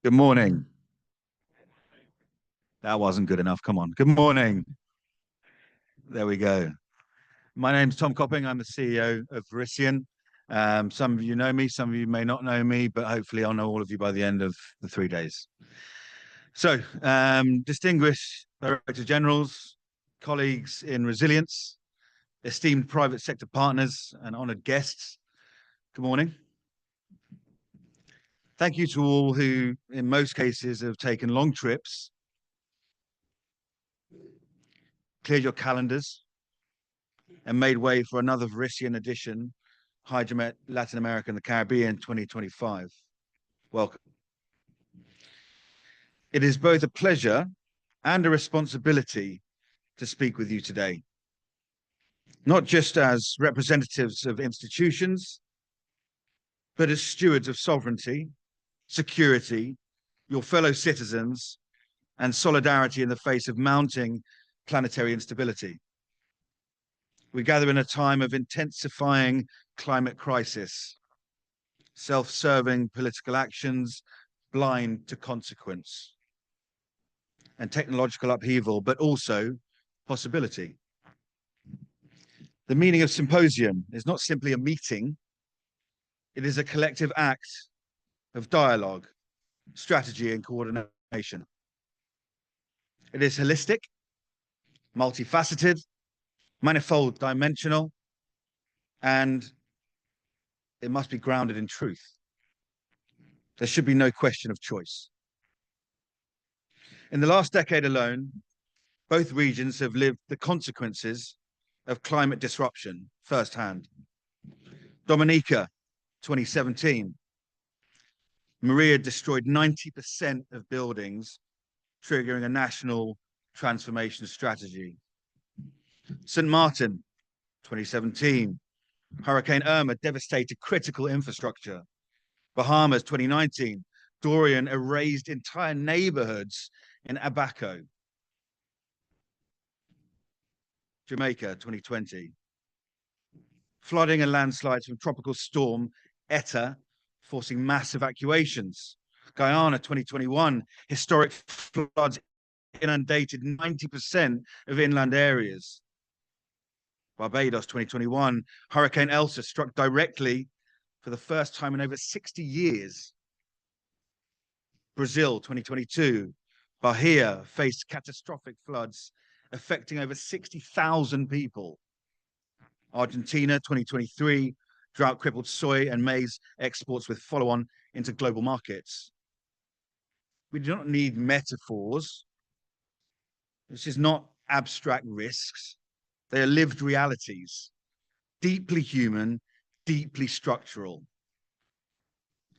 Good morning. That wasn't good enough. Come on. Good morning. There we go. My name's Tom Copping. I'm the CEO of Verition. Some of you know me, some of you may not know me, but hopefully I'll know all of you by the end of the 3 days. So, distinguished Director Generals, colleagues in Resilience, esteemed private sector partners, and honoured guests, good morning. Thank you to all who, in most cases, have taken long trips, cleared your calendars, and made way for another Verition edition, Hydromet Latin America and the Caribbean 2025. Welcome. It is both a pleasure and a responsibility to speak with you today, not just as representatives of institutions, but as stewards of sovereignty, security, your fellow citizens, and solidarity in the face of mounting planetary instability. We gather in a time of intensifying climate crisis, self-serving political actions, blind to consequence, and technological upheaval, but also possibility. The meaning of symposium is not simply a meeting, it is a collective act of dialogue, strategy, and coordination. It is holistic, multifaceted, manifold dimensional, and it must be grounded in truth. There should be no question of choice. In the last decade alone, both regions have lived the consequences of climate disruption firsthand. Dominica, 2017. Maria destroyed 90% of buildings, triggering a national transformation strategy. St. Martin, 2017. Hurricane Irma devastated critical infrastructure. Bahamas, 2019. Dorian erased entire neighborhoods in Abaco. Jamaica, 2020. Flooding and landslides from tropical storm Eta, forcing mass evacuations. Guyana, 2021. Historic floods inundated 90% of inland areas. Barbados, 2021. Hurricane Elsa struck directly for the first time in over 60 years. Brazil, 2022. Bahia faced catastrophic floods affecting over 60,000 people. Argentina, 2023. Drought-crippled soy and maize exports with follow-on into global markets. We do not need metaphors. This is not abstract risks. They are lived realities, deeply human, deeply structural.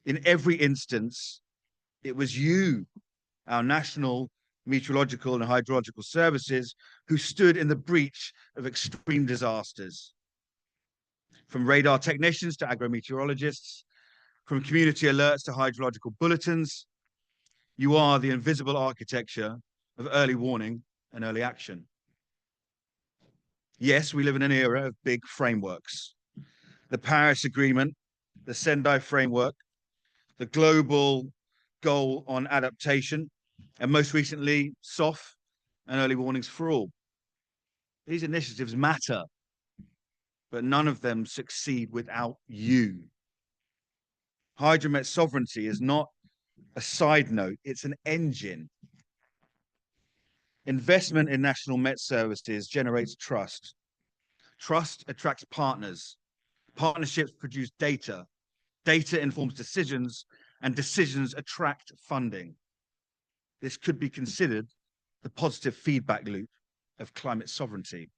In every instance, it was you, our national meteorological and hydrological services, who stood in the breach of extreme disasters. From radar technicians to agrometeorologists, from community alerts to hydrological bulletins, you are the invisible architecture of early warning and early action. Yes, we live in an era of big frameworks. The Paris Agreement, the Sendai Framework, the Global Goal on Adaptation, and most recently, SOF and Early Warnings for All. These initiatives matter, but none of them succeed without you. Hydromet sovereignty is not a side note, it's an engine. Investment in national Met services generates trust. Trust attracts partners. Partnerships produce data. Data informs decisions, and decisions attract funding. This could be considered the positive feedback loop of climate sovereignty.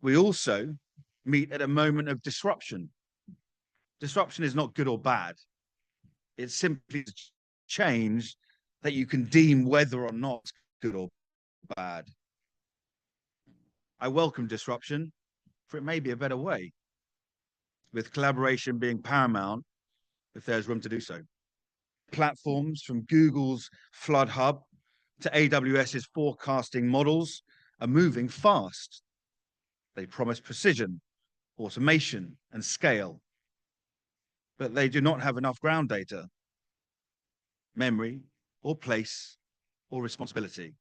We also meet at a moment of disruption. Disruption is not good or bad. It's simply change that you can deem whether or not good or bad. I welcome disruption, for it may be a better way, with collaboration being paramount if there's room to do so. Platforms from Google's Flood Hub to AWS's forecasting models are moving fast. They promise precision, automation, and scale, but they do not have enough ground data. memory, or place, or responsibility.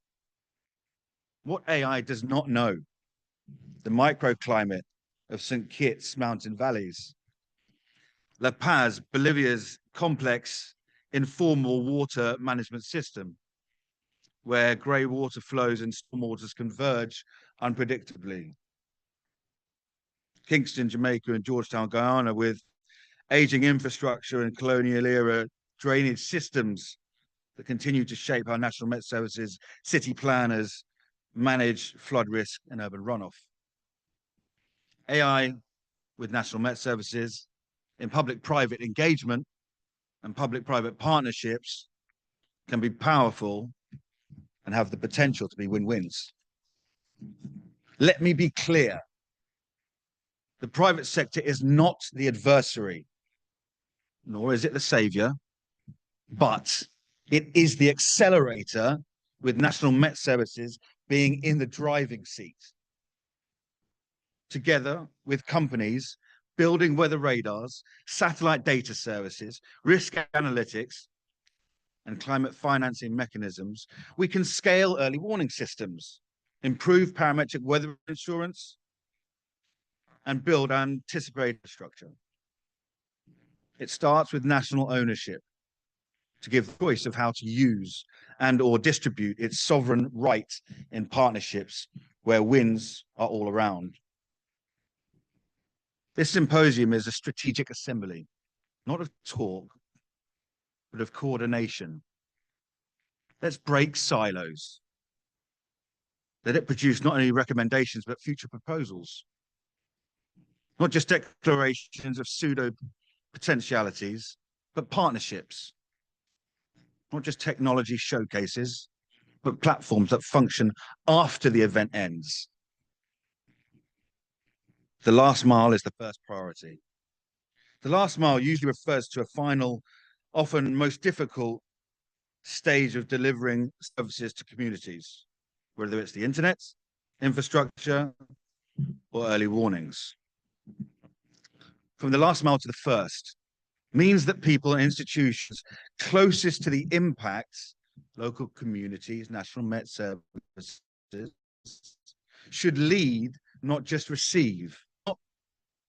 What AI does not know, the microclimate of St. Kitts mountain valleys, La Paz, Bolivia's complex informal water management system, where grey water flows and storm waters converge unpredictably. Kingston, Jamaica, and Georgetown, Guyana, with aging infrastructure and colonial era drainage systems that continue to shape how National Met Services, city planners manage flood risk and urban runoff. AI with National Met Services in public-private engagement and public-private partnerships can be powerful and have the potential to be win-wins. Let me be clear. The private sector is not the adversary, nor is it the savior, but it is the accelerator, with National Met Services being in the driving seat. Together with companies building weather radars, satellite data services, risk analytics, and climate financing mechanisms, we can scale early warning systems, improve parametric weather insurance, and build anticipated structure. It starts with national ownership to give choice of how to use and or distribute its sovereign right in partnerships where wins are all around. This symposium is a strategic assembly, not of talk, but of coordination. Let's break silos. Let it produce not only recommendations, but future proposals. Not just declarations of pseudo potentialities, but partnerships. Not just technology showcases, but platforms that function after the event ends. The last mile is the first priority. The last mile usually refers to a final, often most difficult stage of delivering services to communities, whether it's the internet, infrastructure, or early warnings. From the last mile to the first means that people and institutions closest to the impacts, local communities, National Met Services, should lead, not just receive. Not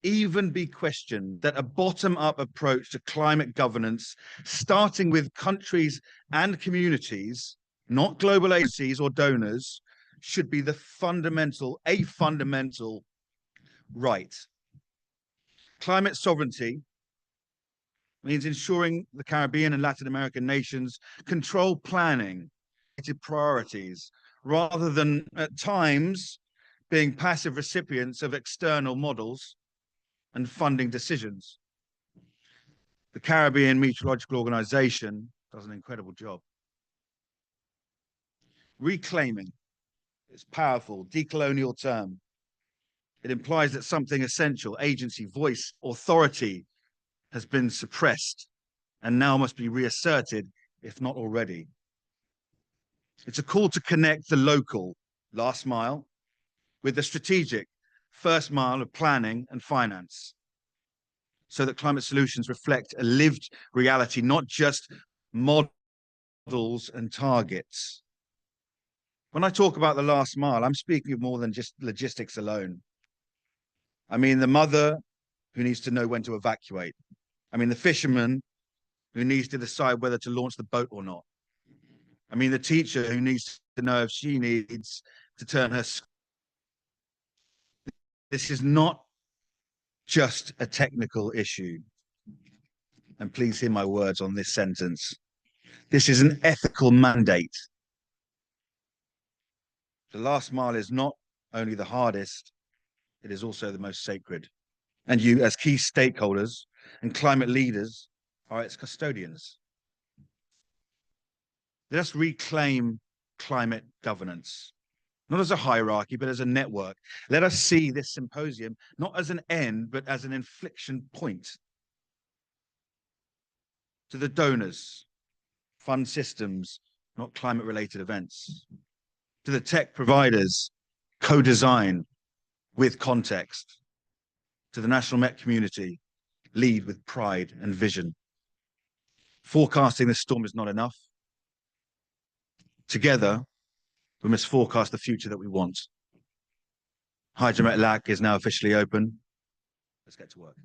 even be questioned that a bottom-up approach to climate governance, starting with countries and communities, not global agencies or donors, should be a fundamental right. Climate sovereignty means ensuring the Caribbean and Latin American nations control planning, priorities, rather than at times being passive recipients of external models and funding decisions. The Caribbean Meteorological Organization does an incredible job. Reclaiming is a powerful decolonial term. It implies that something essential, agency, voice, authority, has been suppressed and now must be reasserted, if not already. It's a call to connect the local last mile with the strategic first mile of planning and finance, so that climate solutions reflect a lived reality, not just models and targets. When I talk about the last mile, I'm speaking of more than just logistics alone. I mean the mother who needs to know when to evacuate. I mean the fisherman who needs to decide whether to launch the boat or not. I mean the teacher who needs to know if she needs to turn her. This is not just a technical issue. And please hear my words on this sentence. This is an ethical mandate. The last mile is not only the hardest, it is also the most sacred. And you, as key stakeholders and climate leaders, are its custodians. Let us reclaim climate governance, not as a hierarchy, but as a network. Let us see this symposium not as an end, but as an inflection point. To the donors, fund systems, not climate-related events. To the tech providers, co-design with context. To the National Met community, lead with pride and vision. Forecasting this storm is not enough. Together, we must forecast the future that we want. Hydromet LAC is now officially open. Let's get to work.